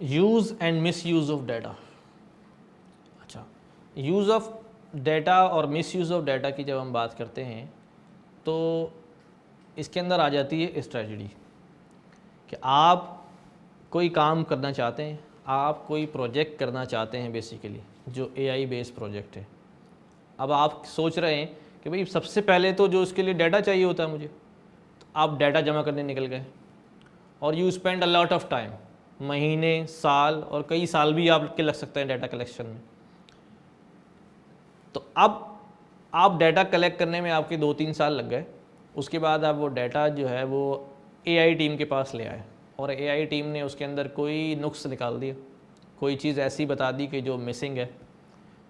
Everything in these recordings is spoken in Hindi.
Use and miss use of data. अच्छा, यूज़ ऑफ डाटा और मिस यूज़ ऑफ डाटा की जब हम बात करते हैं तो इसके अंदर आ जाती है स्ट्रेटजी कि आप कोई काम करना चाहते हैं, आप कोई प्रोजेक्ट करना चाहते हैं बेसिकली जो एआई बेस्ड प्रोजेक्ट है। अब आप सोच रहे हैं कि भाई सबसे पहले तो जो उसके लिए डाटा चाहिए होता है मुझे, तो आप डाटा जमा करने निकल गए और you spend a lot of time, महीने, साल और कई साल भी आपके लग सकते हैं डाटा कलेक्शन में। तो अब आप डाटा कलेक्ट करने में आपके 2-3 साल लग गए, उसके बाद आप वो डाटा जो है वो एआई टीम के पास ले आए और एआई टीम ने उसके अंदर कोई नुक्स निकाल दिया, कोई चीज़ ऐसी बता दी कि जो मिसिंग है,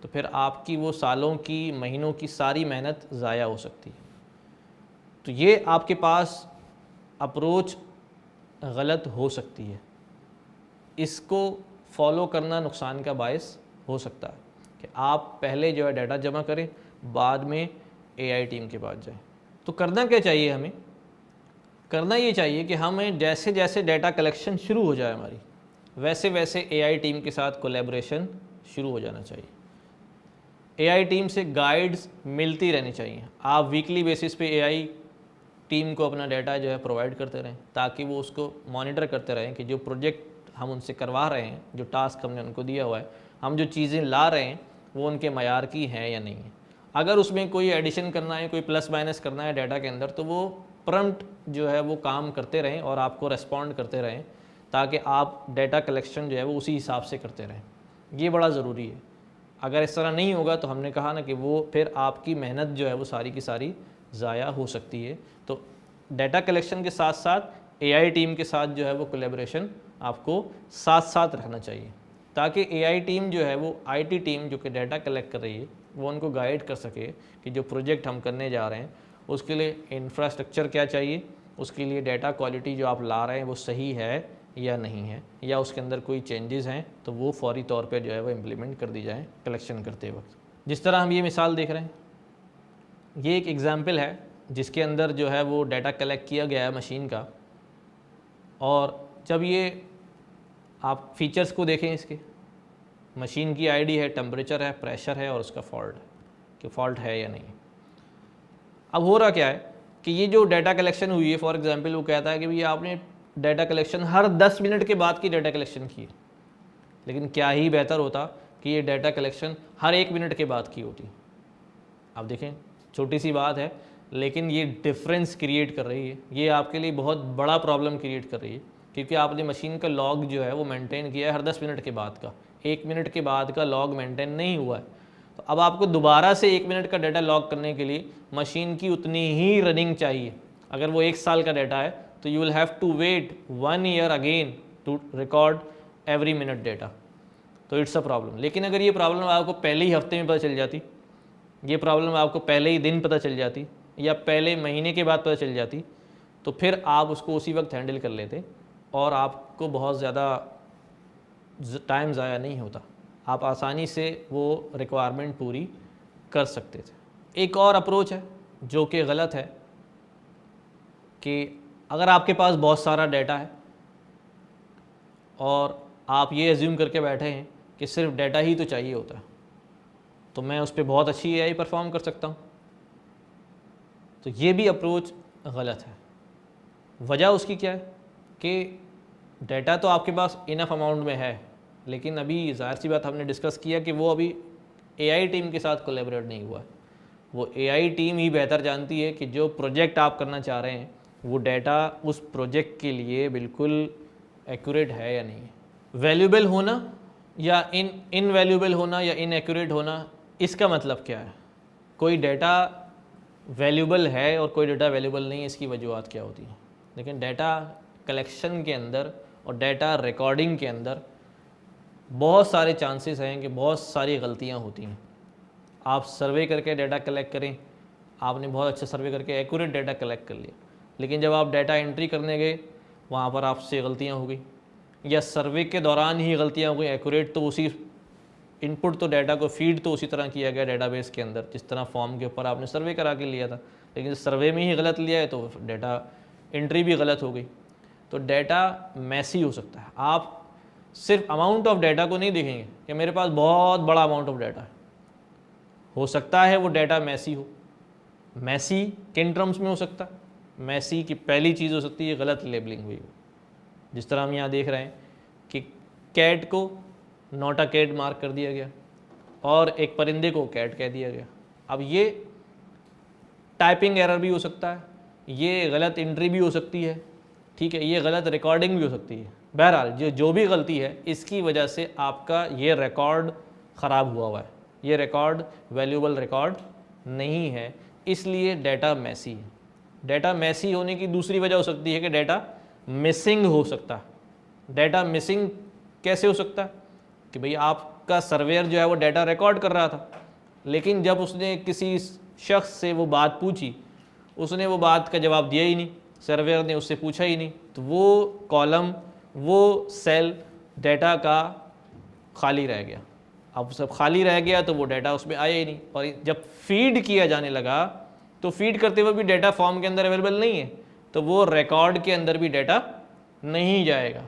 तो फिर आपकी वो सालों की, महीनों की सारी मेहनत ज़ाया हो सकती है। तो ये आपके पास अप्रोच गलत हो सकती है, इसको फॉलो करना नुकसान का बायस हो सकता है कि आप पहले जो है डाटा जमा करें, बाद में एआई टीम के पास जाएं। तो करना क्या चाहिए हमें? करना ये चाहिए कि हमें जैसे जैसे डाटा कलेक्शन शुरू हो जाए हमारी, वैसे वैसे एआई टीम के साथ कोलैबोरेशन शुरू हो जाना चाहिए। एआई टीम से गाइड्स मिलती रहनी चाहिए। आप वीकली बेसिस पे एआई टीम को अपना डाटा जो है प्रोवाइड करते रहें ताकि वो उसको मॉनिटर करते रहें कि जो प्रोजेक्ट हम उनसे करवा रहे हैं, जो टास्क हमने उनको दिया हुआ है, हम जो चीज़ें ला रहे हैं वो उनके मयार की हैं या नहीं है। अगर उसमें कोई एडिशन करना है, कोई प्लस माइनस करना है डाटा के अंदर, तो वो प्रम्प्ट जो है वो काम करते रहें और आपको रेस्पॉन्ड करते रहें ताकि आप डाटा कलेक्शन जो है वो उसी हिसाब से करते रहें। ये बड़ा ज़रूरी है। अगर इस तरह नहीं होगा तो हमने कहा ना कि वो फिर आपकी मेहनत जो है वो सारी की सारी ज़ाया हो सकती है। तो डाटा कलेक्शन के साथ साथ एआई टीम के साथ जो है वो कोलैबोरेशन आपको साथ साथ रखना चाहिए ताकि एआई टीम जो है वो आईटी टीम जो कि डाटा कलेक्ट कर रही है वो उनको गाइड कर सके कि जो प्रोजेक्ट हम करने जा रहे हैं उसके लिए इंफ्रास्ट्रक्चर क्या चाहिए, उसके लिए डाटा क्वालिटी जो आप ला रहे हैं वो सही है या नहीं है, या उसके अंदर कोई चेंजेस हैं तो वो फौरी तौर पे जो है वो इम्प्लीमेंट कर दी जाए कलेक्शन करते वक्त। जिस तरह हम ये मिसाल देख रहे हैं, ये एक एग्ज़ाम्पल है जिसके अंदर जो है वो डाटा कलेक्ट किया गया है मशीन का, और जब ये आप फीचर्स को देखें इसके, मशीन की आईडी है, टेम्परेचर है, प्रेशर है और उसका फॉल्ट है कि फॉल्ट है या नहीं। अब हो रहा क्या है कि ये जो डाटा कलेक्शन हुई है, फॉर एग्जांपल वो कहता है कि भैया आपने डाटा कलेक्शन हर 10 मिनट के बाद की डाटा कलेक्शन की है, लेकिन क्या ही बेहतर होता कि ये डाटा कलेक्शन हर 1 मिनट के बाद की होती। आप देखें, छोटी सी बात है लेकिन ये डिफरेंस क्रिएट कर रही है, ये आपके लिए बहुत बड़ा प्रॉब्लम क्रिएट कर रही है क्योंकि आपने मशीन का लॉग जो है वो मेंटेन किया है हर 10 मिनट के बाद का, 1 मिनट के बाद का लॉग मेंटेन नहीं हुआ है। तो अब आपको दोबारा से 1 मिनट का डाटा लॉग करने के लिए मशीन की उतनी ही रनिंग चाहिए। अगर वो 1 साल का डाटा है तो you will have to wait 1 year again to record every minute data. तो इट्स अ प्रॉब्लम। लेकिन अगर ये प्रॉब्लम आपको पहले ही हफ्ते में पता चल जाती, ये प्रॉब्लम आपको पहले ही दिन पता चल जाती या पहले महीने के बाद पता चल जाती, तो फिर आप उसको उसी वक्त हैंडल कर लेते और आपको बहुत ज़्यादा टाइम ज़ाया नहीं होता, आप आसानी से वो रिक्वायरमेंट पूरी कर सकते थे। एक और अप्रोच है जो कि गलत है कि अगर आपके पास बहुत सारा डाटा है और आप ये एज्यूम करके बैठे हैं कि सिर्फ डाटा ही तो चाहिए होता है तो मैं उस पर बहुत अच्छी एआई परफॉर्म कर सकता हूँ, तो ये भी अप्रोच गलत है। वजह उसकी क्या है कि डाटा तो आपके पास इनफ अमाउंट में है, लेकिन अभी ज़ाहिर सी बात हमने डिस्कस किया कि वो अभी एआई टीम के साथ कोलैबोरेट नहीं हुआ है। वो एआई टीम ही बेहतर जानती है कि जो प्रोजेक्ट आप करना चाह रहे हैं वो डाटा उस प्रोजेक्ट के लिए बिल्कुल एक्यूरेट है या नहीं है। वैल्यूएबल होना या इनवैल्यूएबल होना या इनएक्यूरेट होना, इसका मतलब क्या है? कोई डाटा वैल्यूएबल है और कोई डाटा वैल्यूएबल नहीं है, इसकी वजूहत क्या होती हैं? लेकिन डाटा कलेक्शन के अंदर और डाटा रिकॉर्डिंग के अंदर बहुत सारे चांसेस हैं कि बहुत सारी गलतियां होती हैं। आप सर्वे करके डाटा कलेक्ट करें, आपने बहुत अच्छा सर्वे करके एक्यूरेट डाटा कलेक्ट कर लिया, लेकिन जब आप डाटा एंट्री करने गए वहाँ पर आपसे गलतियाँ हो गई, या सर्वे के दौरान ही गलतियाँ हो गई। एक्यूरेट तो उसी इनपुट तो डाटा को फीड तो उसी तरह किया गया डेटाबेस के अंदर जिस तरह फॉर्म के ऊपर आपने सर्वे करा के लिया था, लेकिन सर्वे में ही गलत लिया है तो डाटा एंट्री भी गलत हो गई। तो डाटा मैसी हो सकता है। आप सिर्फ अमाउंट ऑफ डाटा को नहीं देखेंगे कि मेरे पास बहुत बड़ा अमाउंट ऑफ डाटा है। हो सकता है वो डाटा मैसी हो। मैसी किन टर्म्स में हो सकता है? मैसी की पहली चीज़ हो सकती है गलत लेबलिंग हुई हो, जिस तरह हम यहाँ देख रहे हैं कि कैट को नॉट अ कैट मार्क कर दिया गया और एक परिंदे को कैट कह दिया गया। अब ये टाइपिंग एरर भी हो सकता है, ये गलत एंट्री भी हो सकती है, ठीक है, ये गलत रिकॉर्डिंग भी हो सकती है। बहरहाल जो भी गलती है इसकी वजह से आपका ये रिकॉर्ड ख़राब हुआ है, ये रिकॉर्ड वैल्यूएबल रिकॉर्ड नहीं है, इसलिए डाटा मैसी है। डाटा मैसी होने की दूसरी वजह हो सकती है कि डाटा मिसिंग हो सकता है। डाटा मिसिंग कैसे हो सकता है कि भाई आपका सर्वेयर जो है वो डाटा रिकॉर्ड कर रहा था, लेकिन जब उसने किसी शख्स से वो बात पूछी, उसने वो बात का जवाब दिया ही नहीं, सर्वेयर ने उससे पूछा ही नहीं, तो वो कॉलम, वो सेल डाटा का खाली रह गया। अब सब खाली रह गया तो वो डाटा उसमें आया ही नहीं, और जब फीड किया जाने लगा तो फीड करते हुए भी डाटा फॉर्म के अंदर अवेलेबल नहीं है, तो वो रिकॉर्ड के अंदर भी डाटा नहीं जाएगा।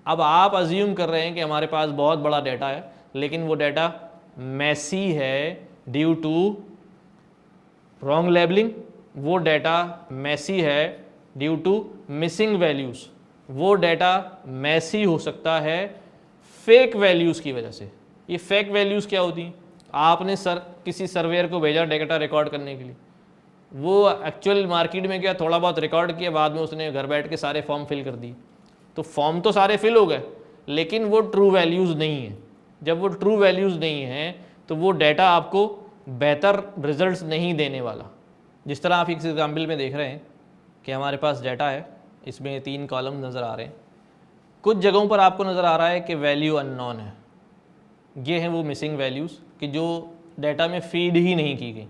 अब आप अज्यूम कर रहे हैं कि हमारे पास बहुत बड़ा डाटा है, लेकिन वो डाटा मैसी है ड्यू टू रॉन्ग लेबलिंग, वो डाटा मैसी है ड्यू टू मिसिंग वैल्यूज़, वो डाटा मैसी हो सकता है फेक वैल्यूज़ की वजह से। ये फेक वैल्यूज़ क्या होती हैं? आपने किसी सर्वेयर को भेजा डाटा रिकॉर्ड करने के लिए, वो एक्चुअल मार्केट में क्या थोड़ा बहुत रिकॉर्ड किया, बाद में उसने घर बैठ के सारे फॉर्म फिल कर दिए, तो फॉर्म तो सारे फिल हो गए लेकिन वो ट्रू वैल्यूज़ नहीं है। जब वो ट्रू वैल्यूज़ नहीं है तो वो डाटा आपको बेहतर रिजल्ट्स नहीं देने वाला। जिस तरह आप इस एग्जाम्पल में देख रहे हैं कि हमारे पास डाटा है, इसमें 3 कॉलम नज़र आ रहे हैं, कुछ जगहों पर आपको नज़र आ रहा है कि वैल्यू अननोन है। ये हैं वो मिसिंग वैल्यूज़ कि जो डाटा में फीड ही नहीं की गई,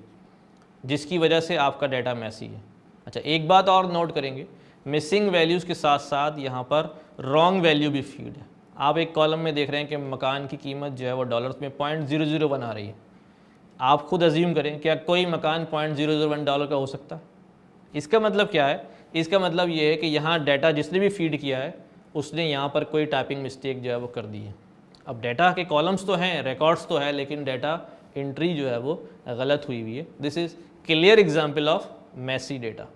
जिसकी वजह से आपका डाटा मैसी है। अच्छा, एक बात और नोट करेंगे, मिसिंग वैल्यूज़ के साथ साथ यहाँ पर रॉन्ग वैल्यू भी फीड है। आप एक कॉलम में देख रहे हैं कि मकान की कीमत जो है वो डॉलर्स में 0.001 आ रही है। आप खुद अज्यूम करें क्या कोई मकान $0.001 का हो सकता है? इसका मतलब क्या है? इसका मतलब ये है कि यहाँ डाटा जिसने भी फीड किया है उसने यहाँ पर कोई टाइपिंग मिस्टेक जो है वो कर दी है। अब डाटा के कॉलम्स तो हैं, रिकॉर्ड्स तो है, लेकिन डाटा एंट्री जो है वो गलत हुई है। This is clear example of messy data.